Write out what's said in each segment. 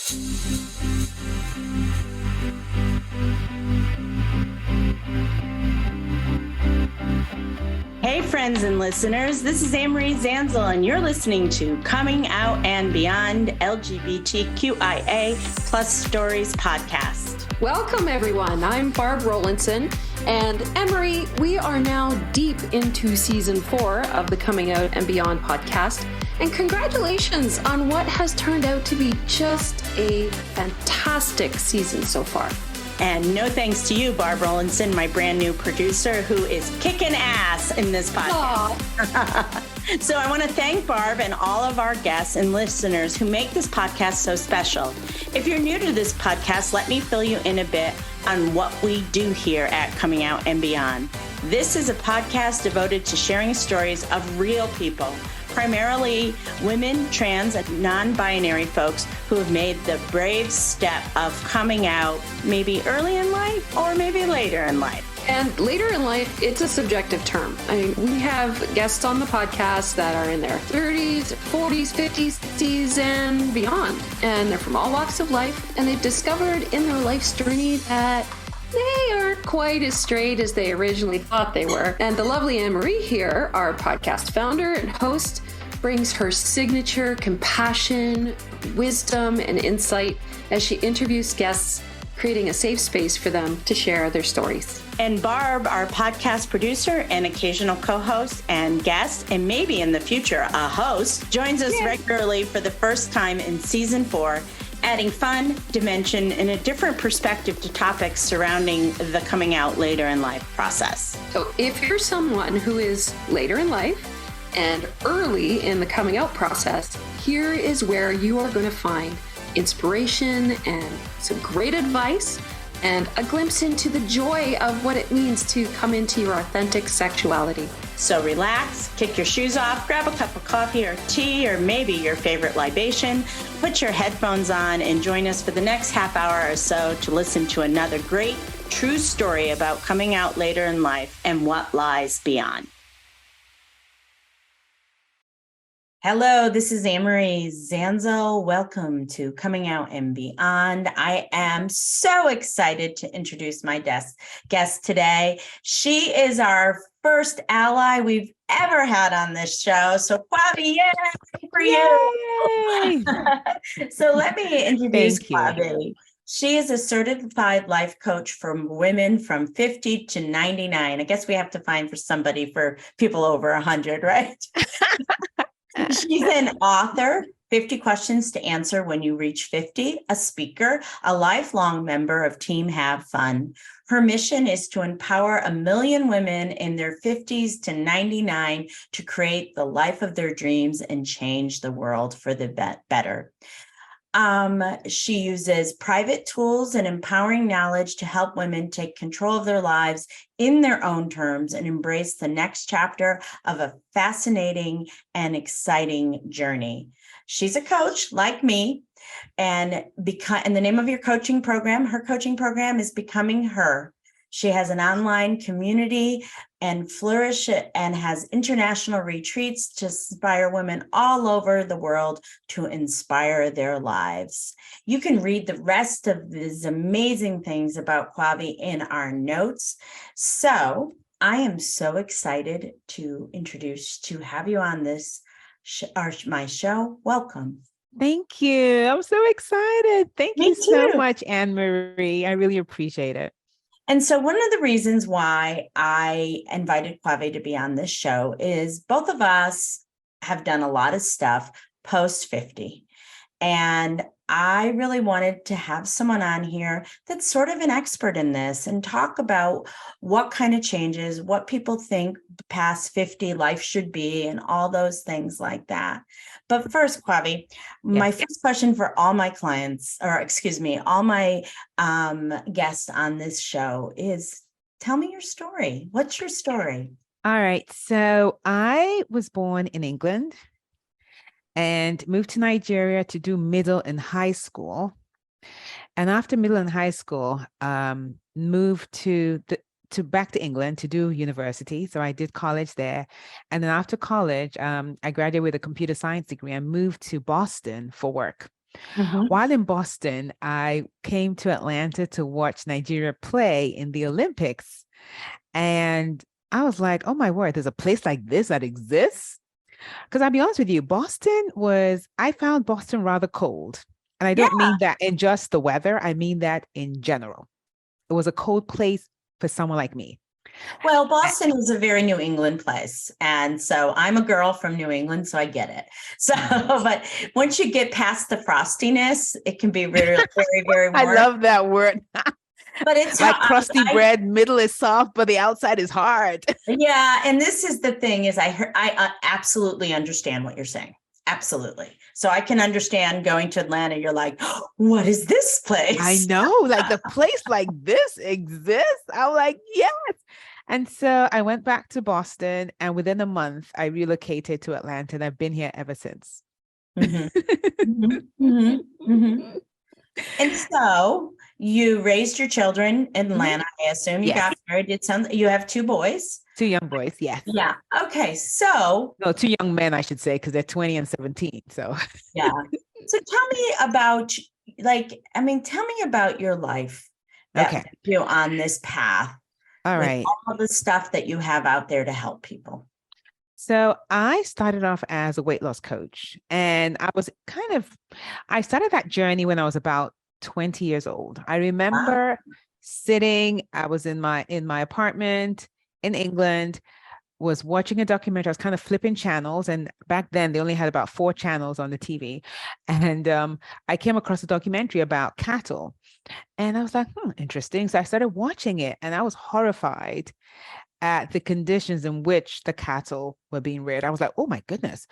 Hey, friends and listeners, this is Anne-Marie Zanzal, and you're listening to Coming Out and Beyond LGBTQIA Plus Stories podcast. Welcome, everyone. I'm Barb Rowlandson, and Anne-Marie, we are now deep into season 4 of the Coming Out and Beyond podcast, and congratulations on what has turned out to be just a fantastic season so far. And no thanks to you, Barb Rowlandson, my brand new producer, who is kicking ass in this podcast. So I want to thank Barb and all of our guests and listeners who make this podcast so special. If you're new to this podcast, let me fill you in a bit on what we do here at Coming Out and Beyond. This is a podcast devoted to sharing stories of real people, primarily women, trans, and non-binary folks who have made the brave step of coming out maybe early in life or maybe later in life. And later in life, it's a subjective term. I mean, we have guests on the podcast that are in their 30s, 40s, 50s, and beyond. And they're from all walks of life, and they've discovered in their life's journey that they aren't quite as straight as they originally thought they were. And the lovely Anne-Marie here, our podcast founder and host, brings her signature compassion, wisdom, and insight as she interviews guests, creating a safe space for them to share their stories. And Barb, our podcast producer and occasional co-host and guest, and maybe in the future a host, joins us regularly for the first time in season 4, adding fun, dimension, and a different perspective to topics surrounding the coming out later in life process. So if you're someone who is later in life and early in the coming out process, here is where you are going to find inspiration and some great advice and a glimpse into the joy of what it means to come into your authentic sexuality. So relax, kick your shoes off, grab a cup of coffee or tea or maybe your favorite libation, put your headphones on and join us for the next half hour or so to listen to another great, true story about coming out later in life and what lies beyond. Hello, this is Anne-Marie Zanzal. Welcome to Coming Out and Beyond. I am so excited to introduce my guest today. She is our first ally we've ever had on this show. So Kwavi, yay for you. So let me introduce Kwavi. She is a certified life coach for women from 50 to 99. I guess we have to find for somebody for people over 100, right? She's an author, 50 Questions to Answer When You Reach 50, a speaker, a lifelong member of Team Have Fun. Her mission is to empower 1 million women in their 50s to 99 to create the life of their dreams and change the world for the better. She uses private tools and empowering knowledge to help women take control of their lives in their own terms and embrace the next chapter of a fascinating and exciting journey. She's a coach like me, and the name of her coaching program is Becoming Her. She has an online community and Flourish and has international retreats to inspire women all over the world to inspire their lives. You can read the rest of these amazing things about Kwavi in our notes. So I am so excited to have you on this my show. Welcome. Thank you. I'm so excited. Thank Me you so too. much, Anne-Marie. I really appreciate it. And so one of the reasons why I invited Kwavi to be on this show is both of us have done a lot of stuff post 50. And I really wanted to have someone on here that's sort of an expert in this and talk about what kind of changes, what people think past 50 life should be, and all those things like that. But first, Kwavi, my first question for all my clients, all my guests on this show is, tell me your story. What's your story? All right. So I was born in England and moved to Nigeria to do middle and high school. And after middle and high school, moved back to England to do university. So I did college there. And then after college, I graduated with a computer science degree and moved to Boston for work. Mhm. While in Boston, I came to Atlanta to watch Nigeria play in the Olympics. And I was like, oh my word, there's a place like this that exists. Because I'll be honest with you, I found Boston rather cold. And I Yeah. don't mean that in just the weather, I mean that in general. It was a cold place for someone like me. Well, Boston is a very New England place. And so I'm a girl from New England, so I get it. So, but once you get past the frostiness, it can be very, very, very I warm. love that word. But it's Like crusty bread, middle is soft, but the outside is hard. Yeah, and this is the thing is I absolutely understand what you're saying. Absolutely. So I can understand going to Atlanta. You're like, oh, what is this place? I know, like the place like this exists. I'm like, yes. And so I went back to Boston, and within a month, I relocated to Atlanta, and I've been here ever since. Mhm. Mhm. Mhm. Mhm. And so you raised your children in Atlanta. I assume you got Yes. married. You have two boys. 2 young boys, yes. Yeah. Okay. So No, 2 young men, I should say, because they're 20 and 17. So yeah. So tell me about tell me about your life that okay. put you on this path All with right. all the stuff that you have out there to help people. So I started off as a weight loss coach, and I started that journey when I was about 20 years old. I Wow. remember I was in my apartment in England, was watching a documentary. I was kind of flipping channels, and back then they only had about 4 channels on the TV. And I came across a documentary about cattle, and I was like, interesting. So I started watching it, and I was horrified at the conditions in which the cattle were being reared. I was like, oh my goodness.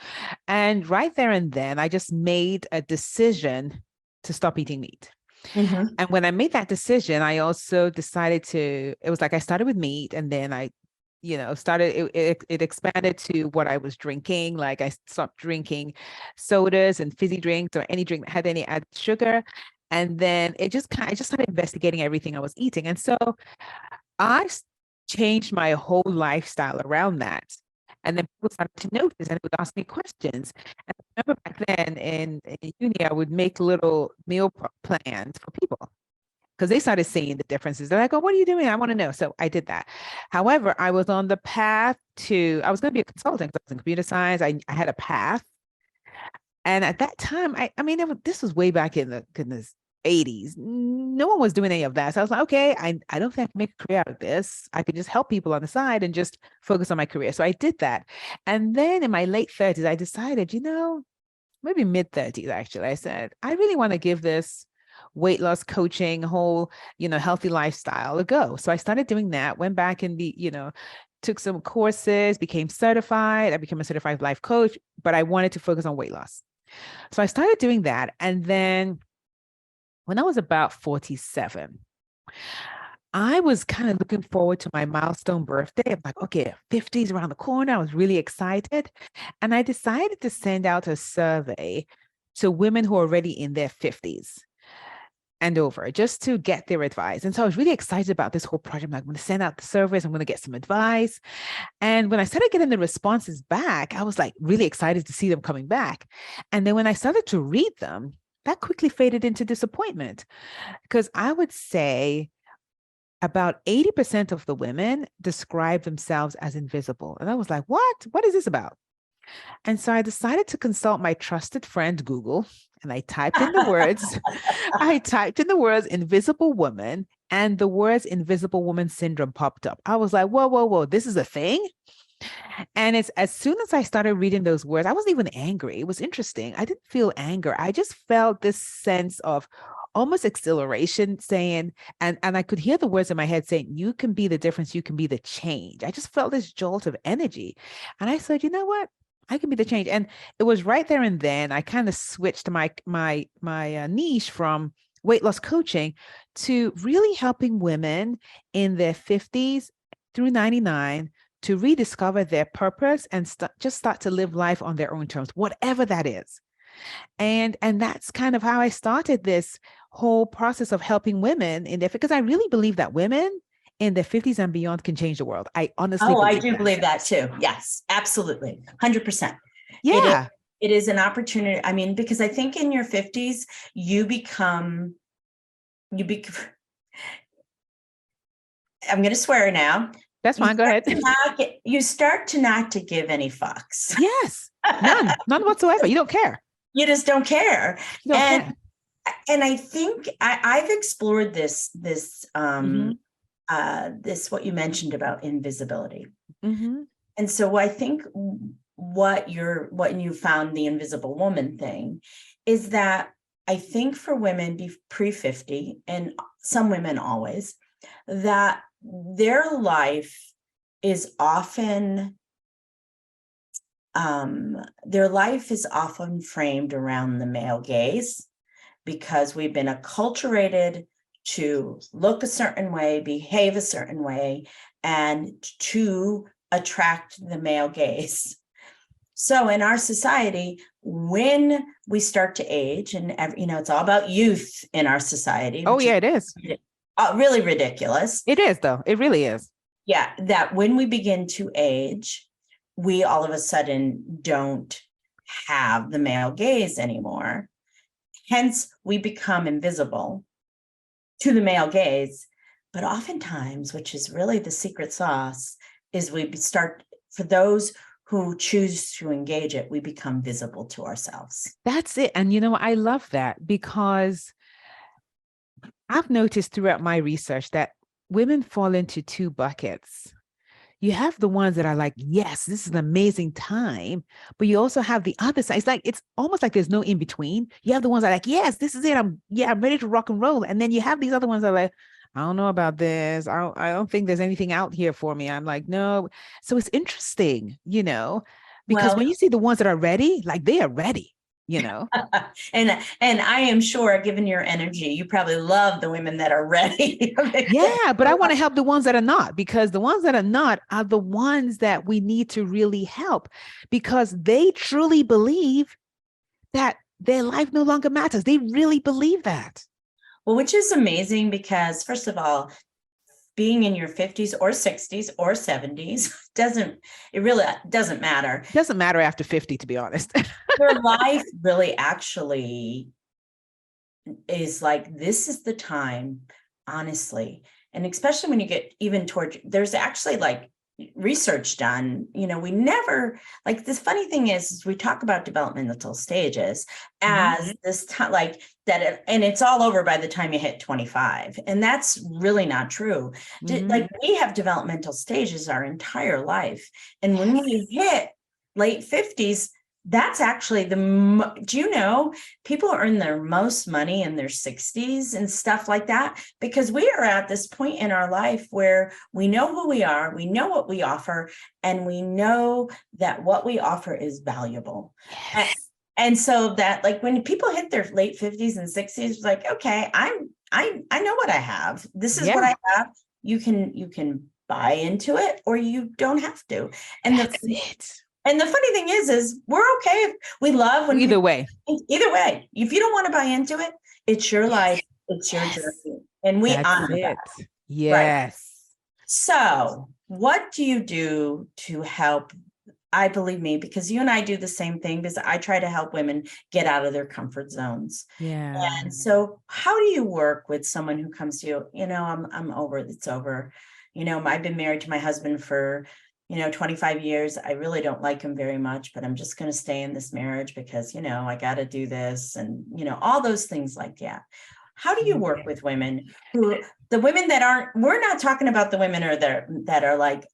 And right there and then, I just made a decision to stop eating meat. Mhm. And when I made that decision, I also decided it was like I started with meat, and then I it expanded to what I was drinking. Like I stopped drinking sodas and fizzy drinks or any drink that had any added sugar. And then I just started investigating everything I was eating. And so I changed my whole lifestyle around that. And then people started to notice and would ask me questions. And I remember back then in uni, I would make little meal plans for people because they started seeing the differences. They're like, oh, what are you doing? I want to know. So I did that. However, I was on the path I was going to be a consultant because I was in computer science. I had a path. And at that time, this was way back in the goodness 80s. No one was doing any of that. So I was like, okay, I don't think I can make a career out of this. I could just help people on the side and just focus on my career. So I did that. And then in my late 30s, I decided, maybe mid 30s, actually, I said, I really want to give this weight loss coaching, whole, healthy lifestyle a go. So I started doing that, went back and took some courses, became certified. I became a certified life coach, but I wanted to focus on weight loss. So I started doing that. And then when I was about 47, I was kind of looking forward to my milestone birthday. I'm like, okay, 50 is around the corner. I was really excited. And I decided to send out a survey to women who are already in their 50s and over, just to get their advice. And so I was really excited about this whole project. I'm like, I'm going to send out the surveys. I'm going to get some advice. And when I started getting the responses back, I was like really excited to see them coming back. And then when I started to read them, that quickly faded into disappointment, because I would say about 80% of the women describe themselves as invisible. And I was like, what? What is this about? And so I decided to consult my trusted friend, Google, and I typed in the words invisible woman, and the words invisible woman syndrome popped up. I was like, whoa, whoa, whoa, this is a thing? And it's as soon as I started reading those words, I wasn't even angry. It was interesting. I didn't feel anger. I just felt this sense of almost exhilaration saying, and I could hear the words in my head saying, you can be the difference, you can be the change. I just felt this jolt of energy. And I said, you know what? I can be the change. And it was right there and then I kind of switched my niche from weight loss coaching to really helping women in their 50s through 99 to rediscover their purpose and just start to live life on their own terms, whatever that is. And that's kind of how I started this whole process of helping women because I really believe that women in their 50s and beyond can change the world. I honestly I believe do that. believe that too. Yes, absolutely. 100%. Yeah. It is an opportunity. I mean, because I think in your 50s, you become, I'm going to swear now. That's fine. Go ahead. You start to not to give any fucks. Yes. None whatsoever. You don't care. You just don't care. You don't care. And I think I've explored this, Mm-hmm. what you mentioned about invisibility. Mm-hmm. And so I think what you found the invisible woman thing is that I think for women pre-50, and some women always, that their life is often framed around the male gaze, because we've been acculturated to look a certain way, behave a certain way, and to attract the male gaze. So in our society, when we start to age, and it's all about youth in our society. Oh, yeah, it is. Really ridiculous. It is, though. It really is. Yeah, that when we begin to age, we all of a sudden don't have the male gaze anymore. Hence, we become invisible to the male gaze. But oftentimes, which is really the secret sauce, is we start, for those who choose to engage it, we become visible to ourselves. That's it. And I love that, because I've noticed throughout my research that women fall into two buckets. You have the ones that are like, yes, this is an amazing time. But you also have the other side. It's almost like there's no in between. You have the ones that are like, yes, this is it. I'm ready to rock and roll. And then you have these other ones that are like, I don't know about this. I don't think there's anything out here for me. I'm like, no. So it's interesting, because when you see the ones that are ready, like they are ready. And I am sure, given your energy, you probably love the women that are ready. Yeah, but I want to help the ones that are not, because the ones that are not are the ones that we need to really help, because they truly believe that their life no longer matters. They really believe that. Well, which is amazing, because first of all, being in your 50s or 60s or 70s really doesn't matter. It doesn't matter after 50, to be honest. Your life really actually is like, this is the time, honestly. And especially when you get even toward, there's actually like research done, we never, like, this funny thing is we talk about developmental stages as this time, like that, and it's all over by the time you hit 25. And that's really not true. Like, we have developmental stages our entire life. And when we hit late 50s, that's actually people earn their most money in their 60s and stuff like that, because we are at this point in our life where we know who we are, we know what we offer, and we know that what we offer is valuable. Yes. And so that, like, when people hit their late 50s and 60s, it's like, okay, I know what I have. This is what I have. You can buy into it, or you don't have to. And that's it. And the funny thing is we're okay if we love when either way. If you don't want to buy into it, it's your life, it's your journey, and we honor that. Yes. Right. So, what do you do to help? I believe me, because you and I do the same thing, because I try to help women get out of their comfort zones. Yeah. And so, how do you work with someone who comes to you? I'm over. It's over. I've been married to my husband for 25 years. I really don't like him very much, but I'm just going to stay in this marriage because, I got to do this, and, all those things like that. How do you work with women the women that aren't, we're not talking about the women that are like,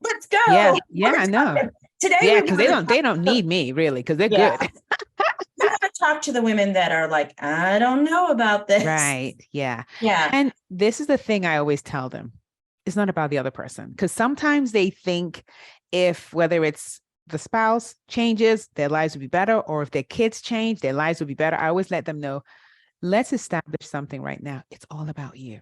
let's go. Yeah. I know. Today. Yeah. Cause they don't need me really, cause they're good. We want to talk to the women that are like, I don't know about this. Right. Yeah. Yeah. And this is the thing I always tell them. It's not about the other person, because sometimes they think whether it's the spouse changes, their lives will be better, or if their kids change, their lives will be better. I always let them know, let's establish something right now. It's all about you.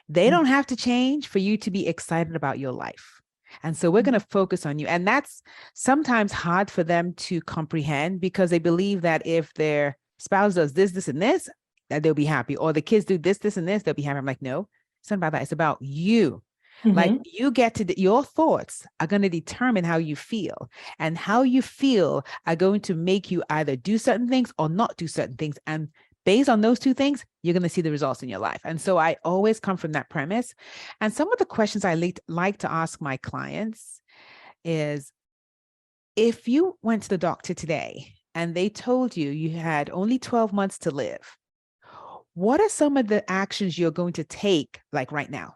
They don't have to change for you to be excited about your life. And so we're going to focus on you. And that's sometimes hard for them to comprehend, because they believe that if their spouse does this, this, and this, that they'll be happy, or the kids do this, this, and this, they'll be happy. I'm like, no, it's not about that. It's about you. Like Mhm. you get to, your thoughts are going to determine how you feel, and how you feel are going to make you either do certain things or not do certain things. And based on those two things, you're going to see the results in your life. And so I always come from that premise. And some of the questions I like to ask my clients is, if you went to the doctor today and they told you you had only 12 months to live, what are some of the actions you're going to take, like right now?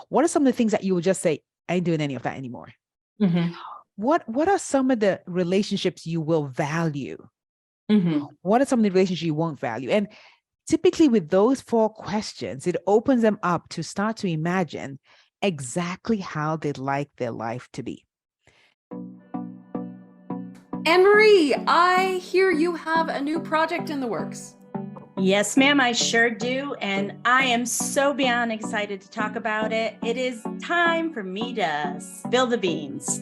What are some of the things that you would just say, I ain't doing any of that anymore? Mhm. What are some of the relationships you will value? Mhm. What are some of the relationships you won't value? And typically with those 4 questions, it opens them up to start to imagine exactly how they'd like their life to be. Anne-Marie, I hear you have a new project in the works. Yes, ma'am, I sure do. And I am so beyond excited to talk about it. It is time for me to spill the beans.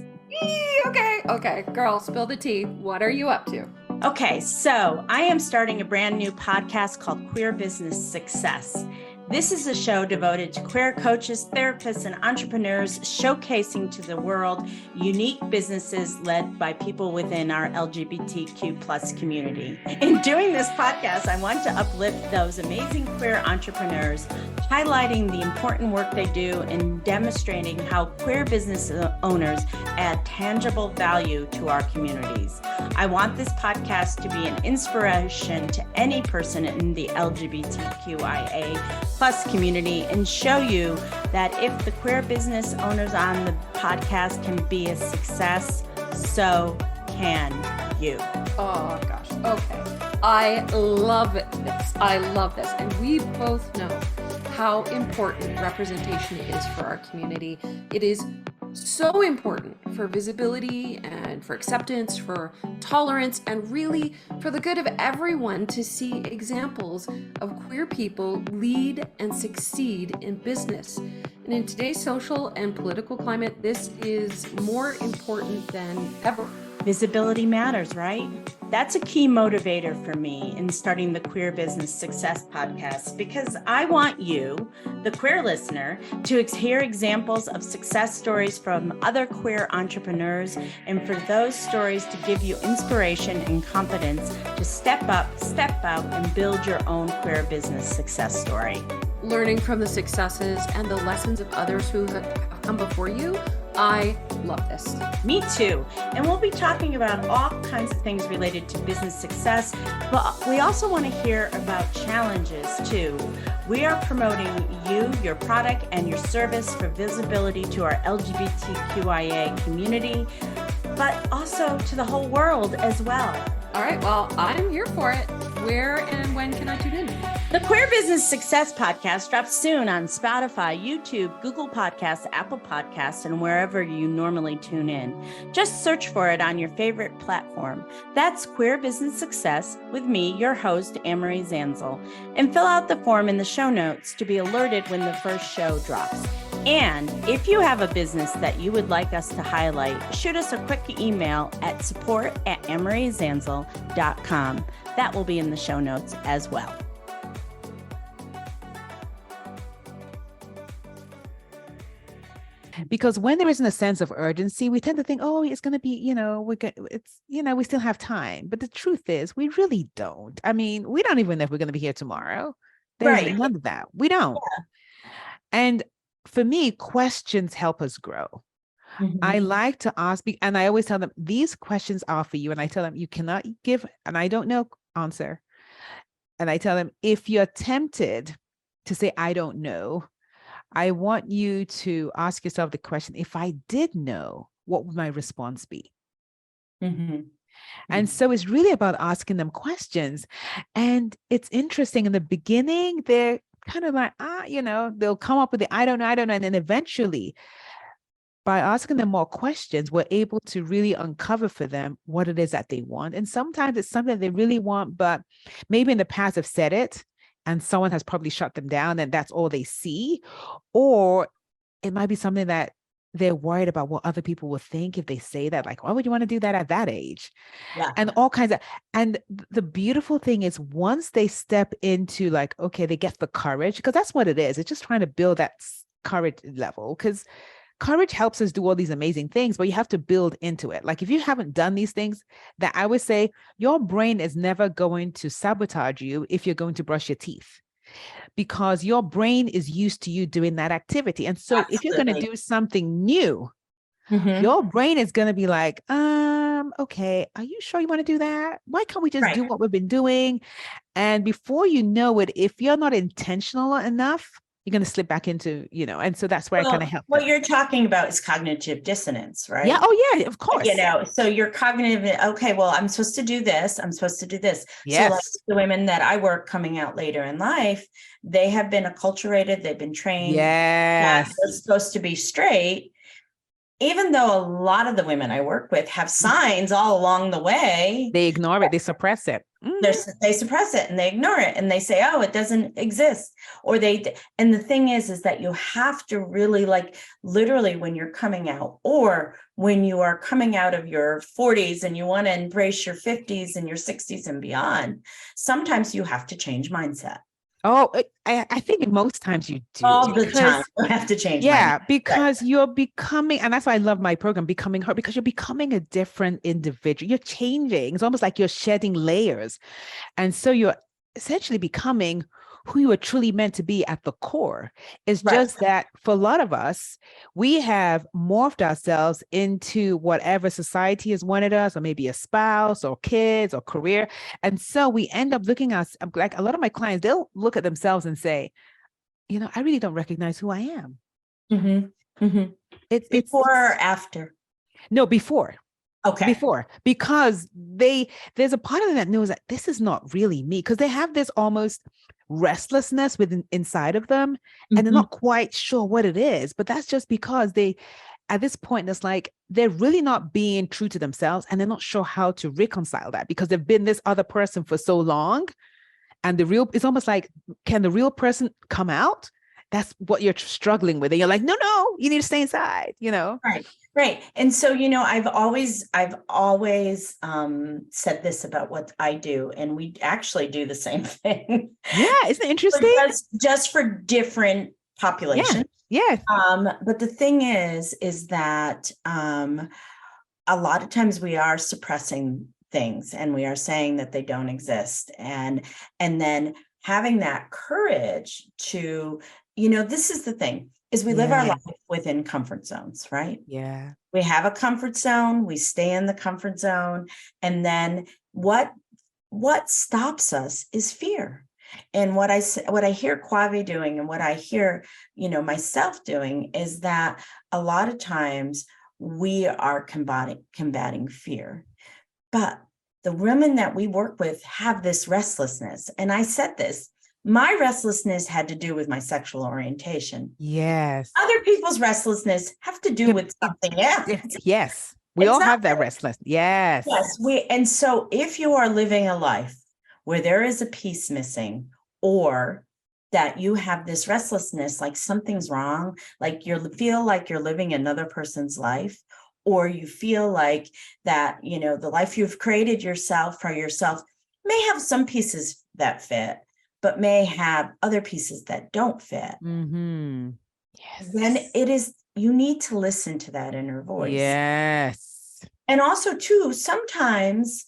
Okay, girl, spill the tea. What are you up to? Okay, so I am starting a brand new podcast called Queer Business Success. This is a show devoted to queer coaches, therapists, and entrepreneurs, showcasing to the world unique businesses led by people within our LGBTQ plus community. In doing this podcast, I want to uplift those amazing queer entrepreneurs, highlighting the important work they do and demonstrating how queer business owners add tangible value to our communities. I want this podcast to be an inspiration to any person in the LGBTQIA plus community, and show you that if the queer business owners on the podcast can be a success, so can you. Oh gosh, okay. I love this. I love this. And we both know how important representation is for our community. It is so important for visibility and for acceptance, for tolerance, and really for the good of everyone to see examples of queer people lead and succeed in business. And in today's social and political climate, this is more important than ever. Visibility matters, right? That's a key motivator for me in starting the Queer Business Success podcast, because I want you, the queer listener, to hear examples of success stories from other queer entrepreneurs, and for those stories to give you inspiration and confidence to step up, step out, and build your own queer business success story. Learning from the successes and the lessons of others who have come before you, I love this. Me too. And we'll be talking about all kinds of things related to business success, but we also want to hear about challenges too. We are promoting you, your product, and your service for visibility to our LGBTQIA community, but also to the whole world as well. All right, well, I'm here for it. Where and when can I tune in? The Queer Business Success Podcast drops soon on Spotify, YouTube, Google Podcasts, Apple Podcasts, and wherever you normally tune in. Just search for it on your favorite platform. That's Queer Business Success with me, your host, Anne-Marie Zanzal. And fill out the form in the show notes to be alerted when the first show drops. And if you have a business that you would like us to highlight, shoot us a quick email at support@annemariezanzal.com. That will be in the show notes as well. Because when there isn't a sense of urgency, we tend to think, oh, it's going to be, we still have time. But the truth is, we really don't. I mean, we don't even know if we're going to be here tomorrow. There's Right. none of that. We don't. Yeah. And for me, questions help us grow. Mm-hmm. I like to ask, and I always tell them, these questions are for you. And I tell them, you cannot give, and I don't know, answer. And I tell them, if you're tempted to say, I don't know, I want you to ask yourself the question, if I did know, what would my response be? Mm-hmm. And so it's really about asking them questions. And it's interesting, in the beginning, they're kind of like, they'll come up with the, I don't know. And then eventually, by asking them more questions, we're able to really uncover for them what it is that they want. And sometimes it's something they really want, but maybe in the past have said it, and someone has probably shut them down, and that's all they see. Or it might be something that they're worried about what other people will think if they say that, like, why would you want to do that at that age? Yeah. And all kinds of, and the beautiful thing is, once they step into, like, okay, they get the courage, because that's what it is. It's just trying to build that courage level, because courage helps us do all these amazing things, but you have to build into it. Like if you haven't done these things, that I would say your brain is never going to sabotage you if you're going to brush your teeth, because your brain is used to you doing that activity. And so if you're going to do something new, your brain is going to be like, okay, are you sure you want to do that? Why can't we just do what we've been doing? And before you know it, if you're not intentional enough, you're going to slip back into, and so that's where I kind of help. What you're talking about is cognitive dissonance, right? Yeah. Oh, yeah, of course. So you're cognitive. Okay, well, I'm supposed to do this. I'm supposed to do this. Yes. So like the women that I work coming out later in life, they have been acculturated. They've been trained. Yes. They're supposed to be straight. Even though a lot of the women I work with have signs all along the way, they ignore it. They suppress it. They suppress it and they ignore it and they say, oh, it doesn't exist. And the thing is that you have to really, like, literally when you're coming out, or when you are coming out of your 40s and you want to embrace your 50s and your 60s and beyond, sometimes you have to change mindset. Oh, I think most times you do. All the time you have to change. Yeah, because you're becoming, and that's why I love my program, Becoming Her, because you're becoming a different individual. You're changing. It's almost like you're shedding layers. And so you're essentially becoming who you are truly meant to be at the core. It's just that for a lot of us, we have morphed ourselves into whatever society has wanted us, or maybe a spouse or kids or career. And so we end up looking at, like a lot of my clients, they'll look at themselves and say, I really don't recognize who I am. It's before or after? No, before. Okay. Before, because there's a part of them that knows that this is not really me, because they have this almost restlessness inside of them, and they're not quite sure what it is. But that's just because at this point, it's like they're really not being true to themselves, and they're not sure how to reconcile that, because they've been this other person for so long. And it's almost like, can the real person come out? That's what you're struggling with. And you're like, no, you need to stay inside, Right. And so, I've always said this about what I do, and we actually do the same thing. Yeah. Isn't it interesting? Just for different populations. Yeah. But the thing is that a lot of times we are suppressing things, and we are saying that they don't exist. And then having that courage to, this is the thing, is we live our life within comfort zones, right? Yeah. We have a comfort zone, we stay in the comfort zone. And then what stops us is fear. And what I hear Kwavi doing, and what I hear, myself doing, is that a lot of times we are combating fear. But the women that we work with have this restlessness. And I said this, my restlessness had to do with my sexual orientation. Yes. Other people's restlessness have to do with something else. Yes. We all have that restlessness. Yes. Yes. And so if you are living a life where there is a piece missing, or that you have this restlessness, like something's wrong, like you feel like you're living another person's life, or you feel like that, the life you've created for yourself may have some pieces that fit, but may have other pieces that don't fit. Yes. Then you need to listen to that inner voice. Yes. And also too, sometimes,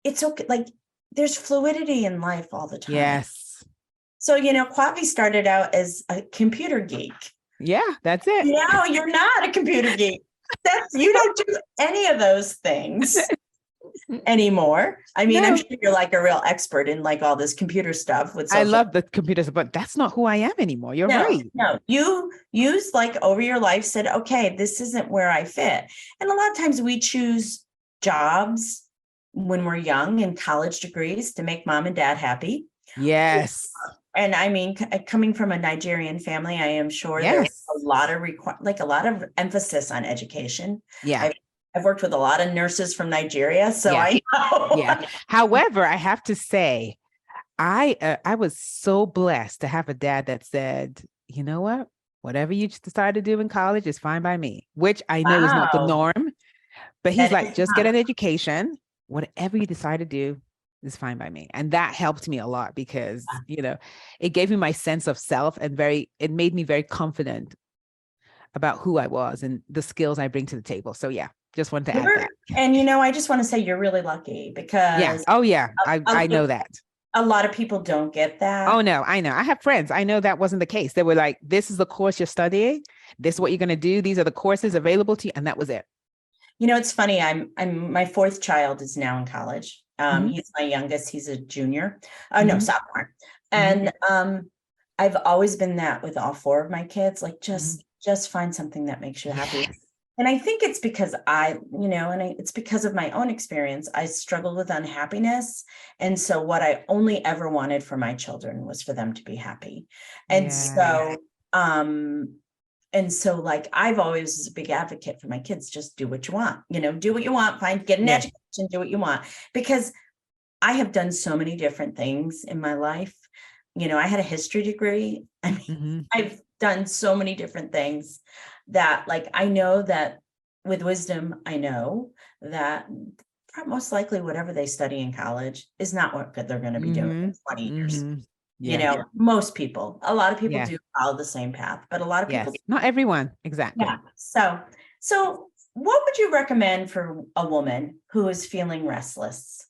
it's okay. Like there's fluidity in life all the time. Yes. So, Kwavi started out as a computer geek. Yeah, that's it. Now you're not a computer geek. You don't do any of those things anymore. I mean, I'm sure you're like a real expert in like all this computer stuff with social. I love the computers, but that's not who I am anymore. You're right. No, you used like over your life said, okay, this isn't where I fit. And a lot of times we choose jobs when we're young and college degrees to make mom and dad happy. Yes. And I mean, coming from a Nigerian family, I am sure there's a lot of a lot of emphasis on education. Yeah. I've worked with a lot of nurses from Nigeria, so I know. Yeah. However, I have to say, I was so blessed to have a dad that said, you know what, whatever you decide to do in college is fine by me, which I know is not the norm. But he's like, just get an education. Whatever you decide to do, is fine by me. And that helped me a lot because, it gave me my sense of self and it made me very confident about who I was and the skills I bring to the table. So yeah, just wanted to add that. And, I just want to say you're really lucky Yeah. because Oh yeah. I know that. a lot of people don't get that. Oh no, I know. I have friends. I know that wasn't the case. They were like, this is the course you're studying. This is what you're going to do. These are the courses available to you. And that was it. It's funny. I'm my fourth child is now in college. Mhm. He's my youngest. He's a junior. Mhm. No, sophomore. And I've always been that with all four of my kids, like just find something that makes you happy. Yes. And I think it's because it's because of my own experience. I struggled with unhappiness. And so what I only ever wanted for my children was for them to be happy. And Yeah. so like, I've always was a big advocate for my kids, just do what you want, do what you want, get an Yeah. education, do what you want, because I have done so many different things in my life. I had a history degree. I mean, I've done so many different things that, like, I know that with wisdom, I know that most likely whatever they study in college is not what they're going to be doing in 20 years. Yeah. Most people, a lot of people Yeah. do follow the same path, but a lot of people, not everyone. Exactly. yeah. So what would you recommend for a woman who is feeling restless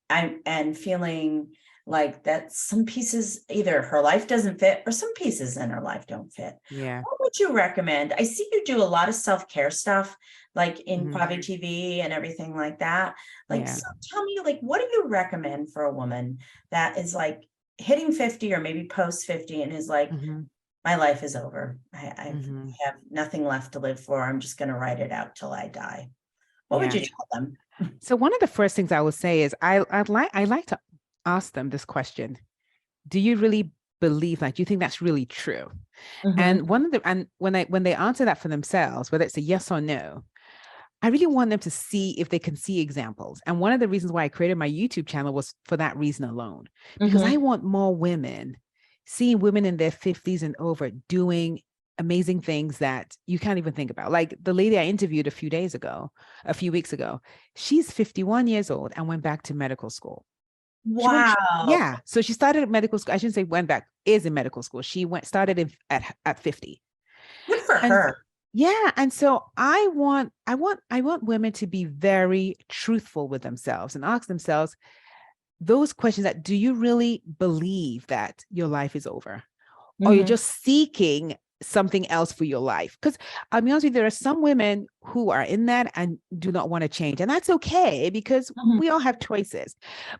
and feeling like that some pieces, either her life doesn't fit or some pieces in her life don't fit? Yeah. What would you recommend? I see you do a lot of self-care stuff, like in Mhm. Kwavi TV and everything like that. Like, Yeah. so tell me, like, what do you recommend for a woman that is like hitting 50 or maybe post 50 and is like, my life is over. I have nothing left to live for. I'm just going to write it out till I die. What would you tell them? So one of the first things I would say is I like to ask them this question. Do you really believe that? Do you think that's really true? And when they answer that for themselves, whether it's a yes or no, I really want them to see if they can see examples. And one of the reasons why I created my YouTube channel was for that reason alone, because I want more women, seeing women in their 50s and over doing amazing things that you can't even think about. Like the lady I interviewed a few weeks ago, she's 51 years old and went back to medical school. Wow. Yeah. So she started at medical school. I shouldn't say went back, is in medical school. She started at 50. Good for her. Yeah. And so I want women to be very truthful with themselves and ask themselves those questions: that do you really believe that your life is over? Or you're just seeking something else for your life? Because I'll be honest with you, there are some women who are in that and do not want to change. And that's okay, because we all have choices.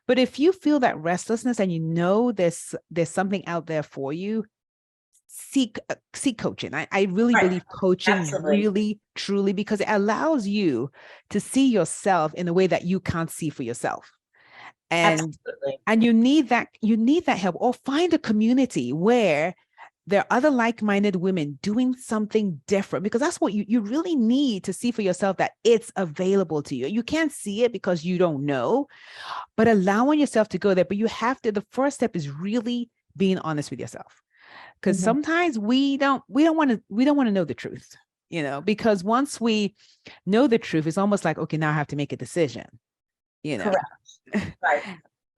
But if you feel that restlessness and there's something out there for you, seek coaching. I really believe coaching really, truly, because it allows you to see yourself in a way that you can't see for yourself. And you need that help, or find a community where there are other like-minded women doing something different, because that's what you really need to see for yourself, that it's available to you. You can't see it because you don't know, but allowing yourself to go there. But you have to, the first step is really being honest with yourself. Because sometimes we don't want to know the truth, because once we know the truth, it's almost like, okay, now I have to make a decision, Correct. Right.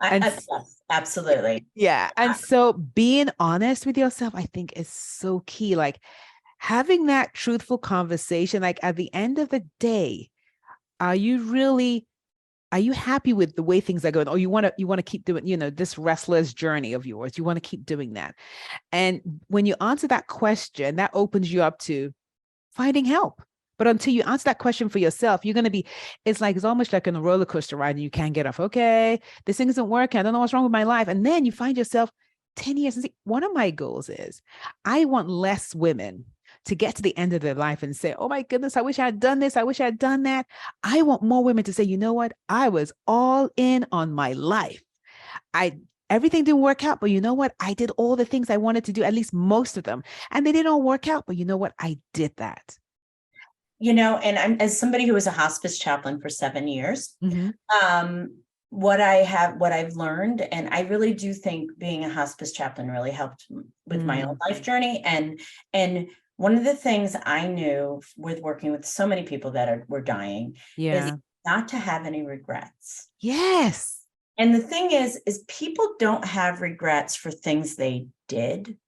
Yes, absolutely. Yeah. And so being honest with yourself, I think, is so key. Like having that truthful conversation, like at the end of the day, are you happy with the way things are going? Or you want to keep doing, this restless journey of yours, you want to keep doing that. And when you answer that question, that opens you up to finding help. But until you answer that question for yourself, you're going to be, it's almost like in a roller coaster ride and you can't get off. Okay, this thing isn't working. I don't know what's wrong with my life. And then you find yourself 10 years. And see, one of my goals is I want less women to get to the end of their life and say, oh my goodness, I wish I had done this. I wish I had done that. I want more women to say, you know what? I was all in on my life. Everything didn't work out, but you know what? I did all the things I wanted to do, at least most of them. And they didn't all work out, but you know what? I did that. And I'm, as somebody who was a hospice chaplain for 7 years, what I've learned, and I really do think being a hospice chaplain really helped with my own life journey. And one of the things I knew with working with so many people that were dying is not to have any regrets. Yes. And the thing is people don't have regrets for things they did.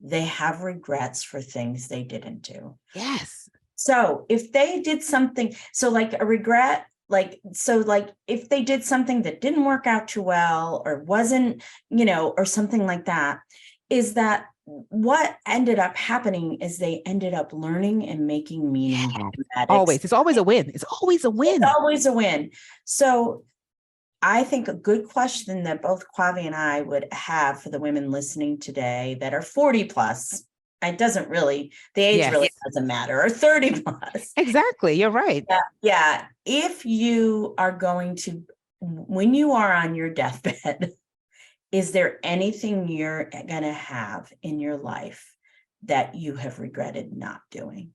They have regrets for things they didn't do. Yes. So if they did something, so like a regret, if they did something that didn't work out too well or wasn't, or something like that, is that what ended up happening is they ended up learning and making meaning. Always. It's always a win. It's always a win. It's always a win. So I think a good question that both Kwavi and I would have for the women listening today that are 40 plus, it doesn't really, the age really doesn't matter, or 30 plus. Exactly. You're right. Yeah. If you are going to, when you are on your deathbed, is there anything you're going to have in your life that you have regretted not doing?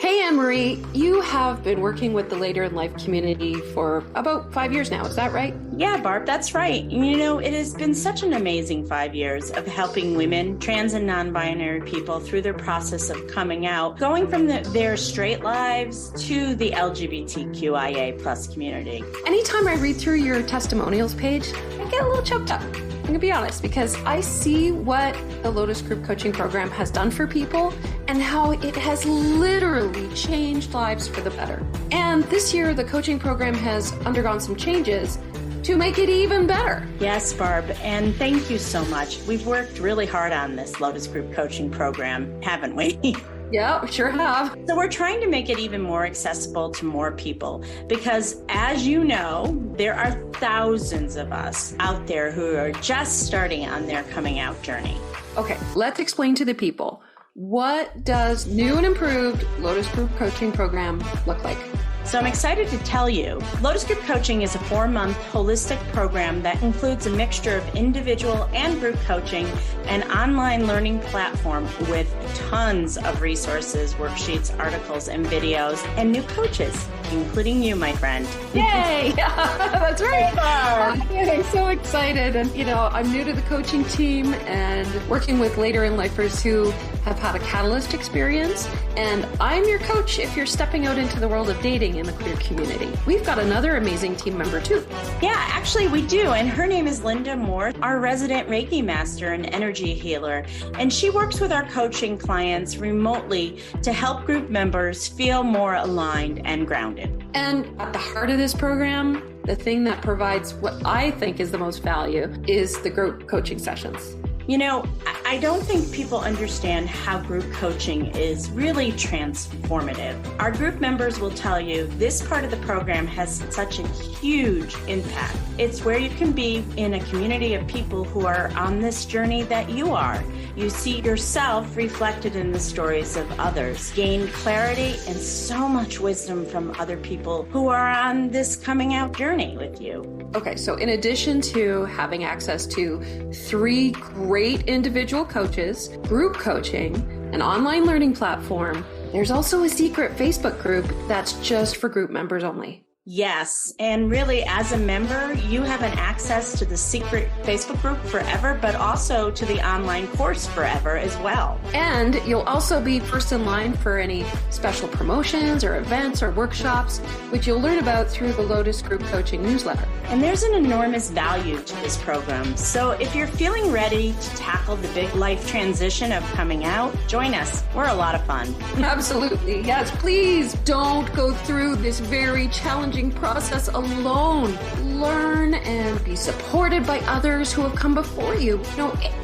Hey, Anne-Marie, you have been working with the Later in Life community for about 5 years now. Is that right? Yeah, Barb, that's right. It has been such an amazing 5 years of helping women, trans and non-binary people through their process of coming out, going from their straight lives to the LGBTQIA plus community. Anytime I read through your testimonials page, I get a little choked up. I'm gonna be honest, because I see what the Lotus Group Coaching Program has done for people and how it has literally changed lives for the better. And this year, the coaching program has undergone some changes to make it even better. Yes, Barb, and thank you so much. We've worked really hard on this Lotus Group Coaching Program, haven't we? Yeah, sure have. So we're trying to make it even more accessible to more people because, as you know, there are thousands of us out there who are just starting on their coming out journey. Okay, let's explain to the people. What does new and improved Lotus Group Coaching Program look like? So I'm excited to tell you, Lotus Group Coaching is a 4-month holistic program that includes a mixture of individual and group coaching, an online learning platform with tons of resources, worksheets, articles, and videos, and new coaches, including you, my friend. Yay! That's right. I'm so excited. And, I'm new to the coaching team and working with later in lifers who have had a catalyst experience. And I'm your coach if you're stepping out into the world of dating in the queer community. We've got another amazing team member too. Yeah, actually we do. And her name is Linda Moore, our resident Reiki master and energy healer. And she works with our coaching clients remotely to help group members feel more aligned and grounded. And at the heart of this program, the thing that provides what I think is the most value is the group coaching sessions. I don't think people understand how group coaching is really transformative. Our group members will tell you this part of the program has such a huge impact. It's where you can be in a community of people who are on this journey that you are. You see yourself reflected in the stories of others, gain clarity and so much wisdom from other people who are on this coming out journey with you. Okay, so in addition to having access to 3 great individual coaches, group coaching, an online learning platform, there's also a secret Facebook group that's just for group members only. Yes. And really, as a member, you have an access to the secret Facebook group forever, but also to the online course forever as well. And you'll also be first in line for any special promotions or events or workshops, which you'll learn about through the Lotus Group Coaching newsletter. And there's an enormous value to this program. So if you're feeling ready to tackle the big life transition of coming out, join us. We're a lot of fun. Absolutely. Yes, please don't go through this very challenging process alone. Learn and be supported by others who have come before you.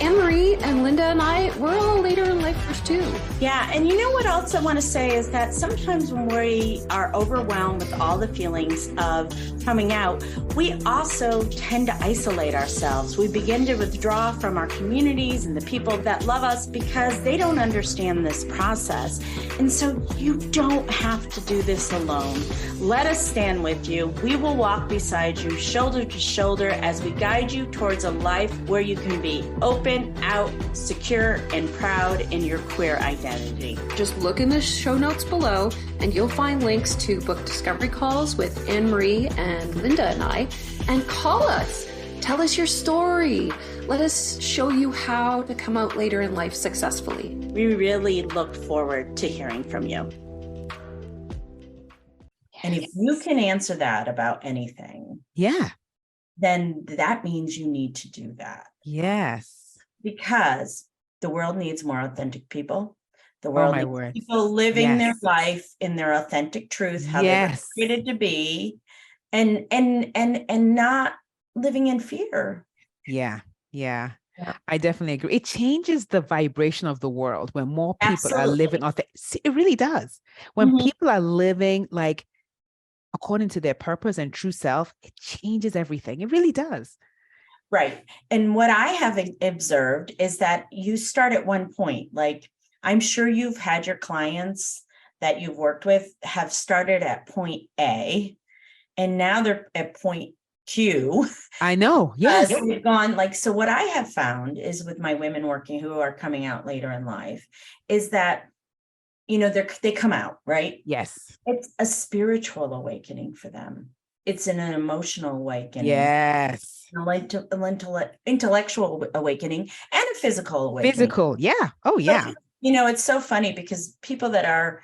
Anne-Marie and Linda and I, we're all later in lifers too. Yeah, and what else I want to say is that sometimes when we are overwhelmed with all the feelings of coming out, we also tend to isolate ourselves. We begin to withdraw from our communities and the people that love us because they don't understand this process. And so you don't have to do this alone. Let us stand with you. We will walk beside you, shoulder to shoulder, as we guide you towards a life where you can be open, out, secure, and proud in your queer identity. Just look in the show notes below and you'll find links to book discovery calls with Anne-Marie and Linda and I, and call us. Tell us your story. Let us show you how to come out later in life successfully. We really look forward to hearing from you. And if you can answer that about anything, Yeah. then that means you need to do that. Yes. Because the world needs more authentic people. The Oh, world my needs word. people living their Yes. life in their authentic truth, how they were Yes. created to be, and not living in fear. Yeah. Yeah. Yeah. I definitely agree. It changes the vibration of the world when more people are living Absolutely. authentic. It really does. When Mhm. people are living like according to their purpose and true self, it changes everything. It really does. Right. And what I have observed is that you start at one point. Like, I'm sure you've had your clients that you've worked with have started at point A, and now they're at point Q. I know. Yes. We've gone like, so what I have found is with my women working who are coming out later in life is that, they come out, right? Yes. It's a spiritual awakening for them. It's an emotional awakening, Yes. an intellectual awakening, and a physical awakening. Physical. Yeah. Oh, So, yeah. it's so funny because people that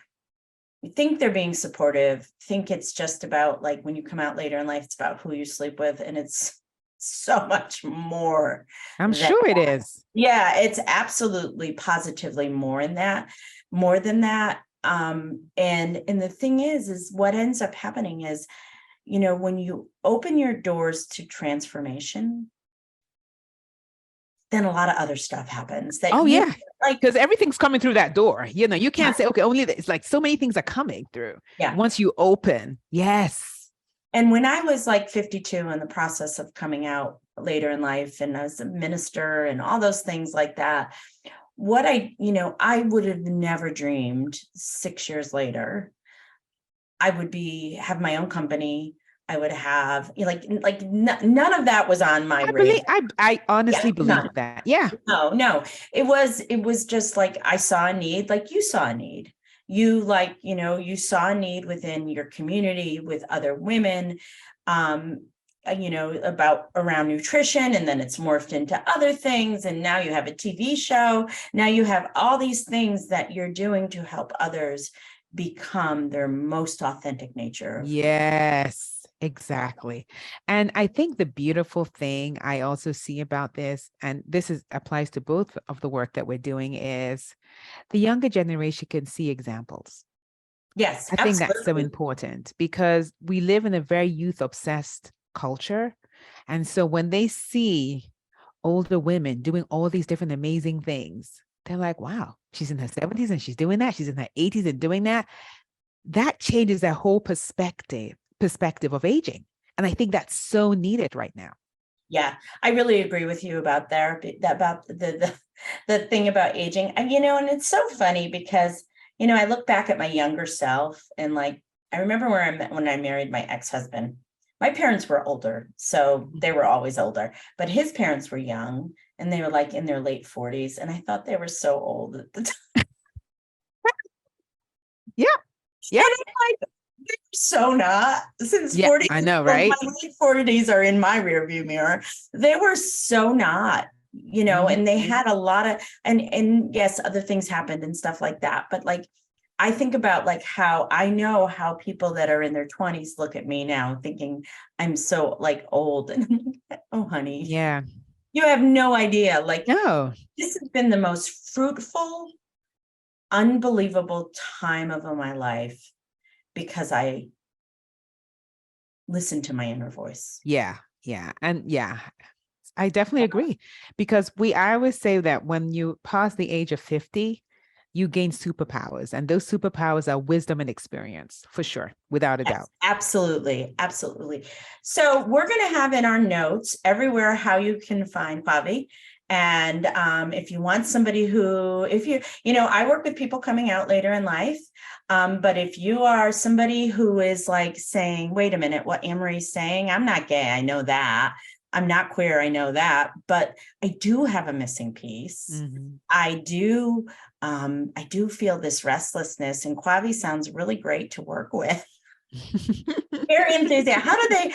think they're being supportive, think it's just about like when you come out later in life, it's about who you sleep with. And it's so much more. I'm sure it is. Yeah, it's absolutely positively more than that. And the thing is what ends up happening is, when you open your doors to transformation, then a lot of other stuff happens that Oh, yeah. like, because everything's coming through that door. You can't say, okay, only it's like so many things are coming through. Yeah. Once you open. Yes. And when I was like 52 in the process of coming out later in life, and I was a minister and all those things like that, what I would have never dreamed 6 years later, I would have my own company. I would have none of that was on my radar. I honestly believe none. that. Yeah. No, it was just like, I saw a need, like you saw a need. You saw a need within your community with other women, about around nutrition, and then it's morphed into other things. And now you have a TV show. Now you have all these things that you're doing to help others become their most authentic nature. Yes, exactly. And I think the beautiful thing I also see about this, and applies to both of the work that we're doing, is the younger generation can see examples. Yes, I think that's so important because we live in a very youth obsessed culture. And so when they see older women doing all these different amazing things, they're like, wow, she's in her 70s and she's doing that. She's in her 80s and doing that. That changes their whole perspective of aging. And I think that's so needed right now. Yeah, I really agree with you about about the thing about aging. And it's so funny because, I look back at my younger self, and like, I remember when I married my ex-husband. My parents were older, so they were always older, but his parents were young, and they were like in their late 40s. And I thought they were so old at the time. Yeah. Yeah. They're so not, since 40. I know, right? My late 40s are in my rearview mirror. They were so not, and they had a lot of, and yes, other things happened and stuff like that. But like, I think about like how I know how people that are in their 20s look at me now thinking I'm so like old, and I'm like, oh honey, yeah, you have no idea. Like, no, this has been the most fruitful, unbelievable time of my life because I listened to my inner voice. Yeah. And yeah, I definitely agree, because I always say that when you pass the age of 50, you gain superpowers, and those superpowers are wisdom and experience, for sure, without a doubt. Absolutely. Absolutely. So we're going to have in our notes everywhere how you can find Kwavi. And if you want somebody I work with people coming out later in life. But if you are somebody who is like saying, wait a minute, what Anne-Marie's saying, I'm not gay, I know that. I'm not queer, I know that, but I do have a missing piece. Mm-hmm. I do feel this restlessness, and Kwavi sounds really great to work with. Very enthusiastic. How do they,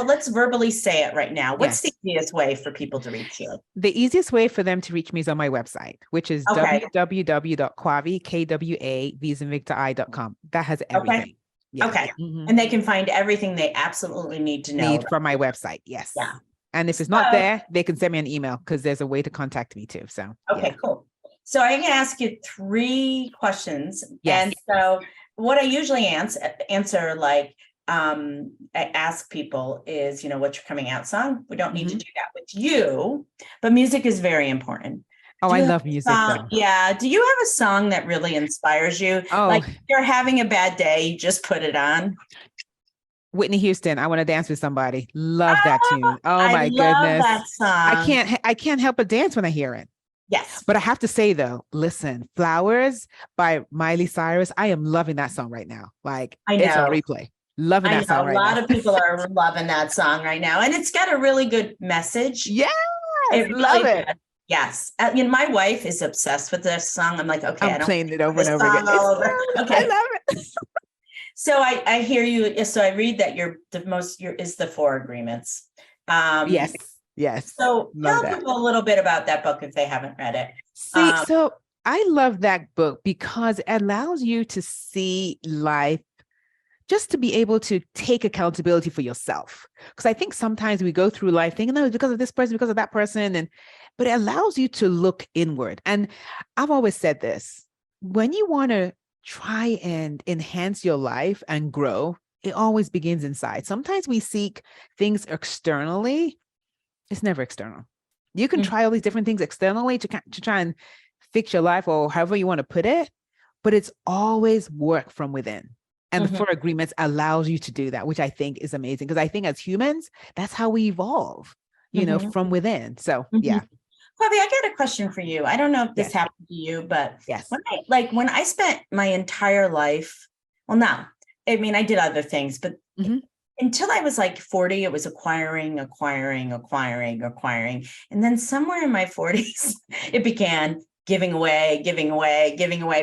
let's verbally say it right now. What's the easiest way for people to reach you? The easiest way for them to reach me is on my website, which is www.kwavi.com. That has everything. Yeah. Okay. Mhm. And they can find everything they absolutely need to know. Need from my website. Yes. Yeah. And if it's So, not there, they can send me an email because there's a way to contact me too. So, okay, cool. So I'm going to ask you 3 questions. Yes. And so what I usually answer like, I ask people is, what's your coming out song? We don't need to do that with you, but music is very important. Oh, I love music though. Yeah. Do you have a song that really inspires you? Oh, Like if you're having a bad day, you just put it on. Whitney Houston, I Want to Dance with Somebody. Love that tune. Oh I my love goodness. that song. I can't help but dance when I hear it. Yes. But I have to say though, listen, Flowers by Miley Cyrus, I am loving that song right now. Like I know. It's on replay. Loving that song right now. A lot of people are loving that song right now. And it's got a really good message. Yes, It love really it. does. Yes. My wife is obsessed with this song. I'm like, okay, I'm playing it over and over again. Okay. I love it. So I hear you. So I read that is the 4 Agreements. Yes. So Love tell that. people a little bit about that book if they haven't read it. See, so I love that book because it allows you to see life, just to be able to take accountability for yourself. Because I think sometimes we go through life thinking, no, it's because of this person, because of that person. But it allows you to look inward. And I've always said this, when you want to try and enhance your life and grow, it always begins inside. Sometimes we seek things externally. It's never external. You can try all these different things externally to try and fix your life or however you want to put it, but it's always work from within. And the 4 Agreements allows you to do that, which I think is amazing. Because I think as humans, that's how we evolve, from within. So, yeah. Kwavi, I got a question for you. I don't know if this happened to you, but yes, when I spent my entire life, I did other things, but until I was like 40, it was acquiring. And then somewhere in my 40s, it began giving away,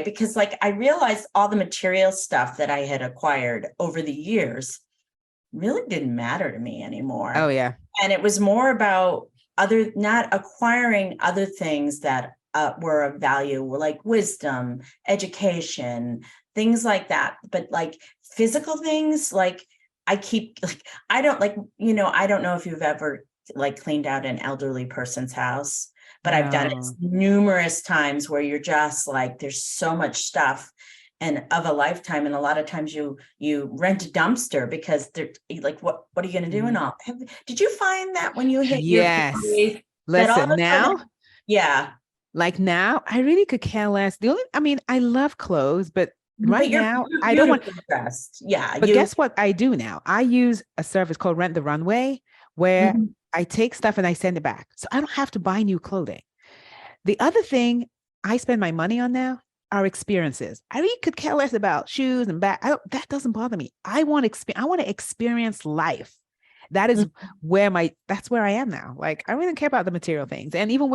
because I realized all the material stuff that I had acquired over the years really didn't matter to me anymore. Oh, yeah. And it was more about not acquiring other things that were of value, like wisdom, education, things like that. But like physical things, I don't know if you've ever cleaned out an elderly person's house, but I've done it numerous times where you're just there's so much stuff and of a lifetime. And a lot of times you rent a dumpster because they're what are you going to do and all? Did you find that when you hit your 40s, listen now? Like now, I really could care less. I love clothes, but right now, I don't want dressed. Yeah. But guess what I do now? I use a service called Rent the Runway where I take stuff and I send it back. So I don't have to buy new clothing. The other thing I spend my money on now are experiences. I really could care less about shoes and bag. That doesn't bother me. I want to experience life. That is that's where I am now. I really don't care about the material things. And even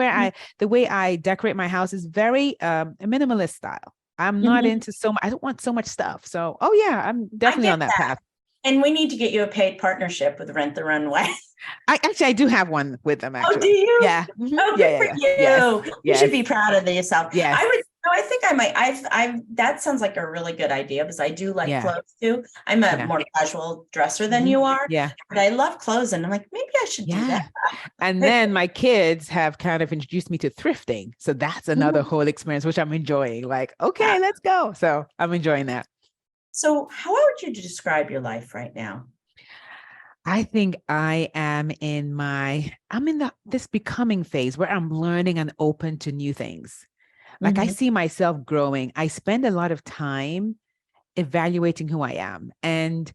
the way I decorate my house is very a minimalist style. I'm not into I don't want so much stuff. So, I'm definitely on that path. And we need to get you a paid partnership with Rent the Runway. I do have one with them, actually. Oh, do you? Yeah. Oh, good for you. Yes. You should be proud of yourself. Yes. I think I might. That sounds like a really good idea because I do like clothes too. I'm a more casual dresser than you are. Yeah. But I love clothes and I'm like, maybe I should do that. And then my kids have kind of introduced me to thrifting. So that's another whole experience, which I'm enjoying. Okay, let's go. So I'm enjoying that. So how would you describe your life right now? I think I am in this becoming phase where I'm learning and open to new things. I see myself growing. I spend a lot of time evaluating who I am. And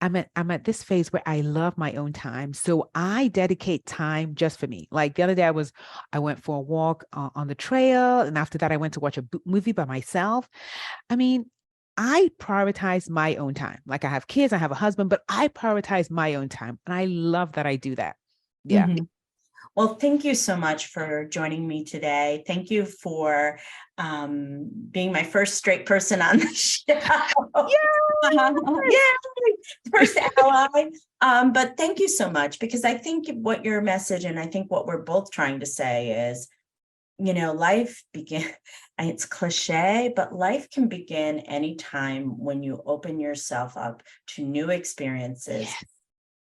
I'm at this phase where I love my own time. So I dedicate time just for me. The other day I went for a walk on the trail. And after that, I went to watch a movie by myself. I prioritize my own time. I have kids, I have a husband, but I prioritize my own time. And I love that I do that. Yeah. Well, thank you so much for joining me today. Thank you for being my first straight person on the show. First ally. But thank you so much, because I think what your message and I think what we're both trying to say is life begin. It's cliche, but life can begin anytime when you open yourself up to new experiences. Yes.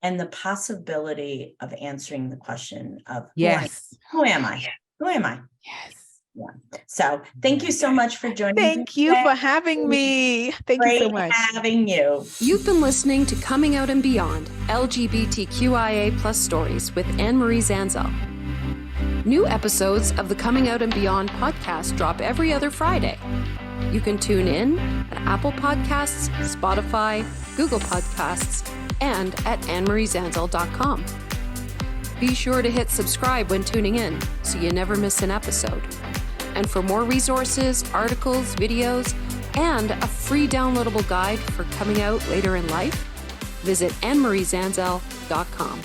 And the possibility of answering the question of Yes. who am I? Who am I? Yes. Yeah. So thank you so much for joining me. Thank you for having me. Thank you so much. Great having you. You've been listening to Coming Out and Beyond, LGBTQIA plus stories with Anne-Marie Zanzal. New episodes of the Coming Out and Beyond podcast drop every other Friday. You can tune in at Apple Podcasts, Spotify, Google Podcasts, and at annemariezanzal.com. Be sure to hit subscribe when tuning in so you never miss an episode. And for more resources, articles, videos, and a free downloadable guide for coming out later in life, visit annemariezanzal.com.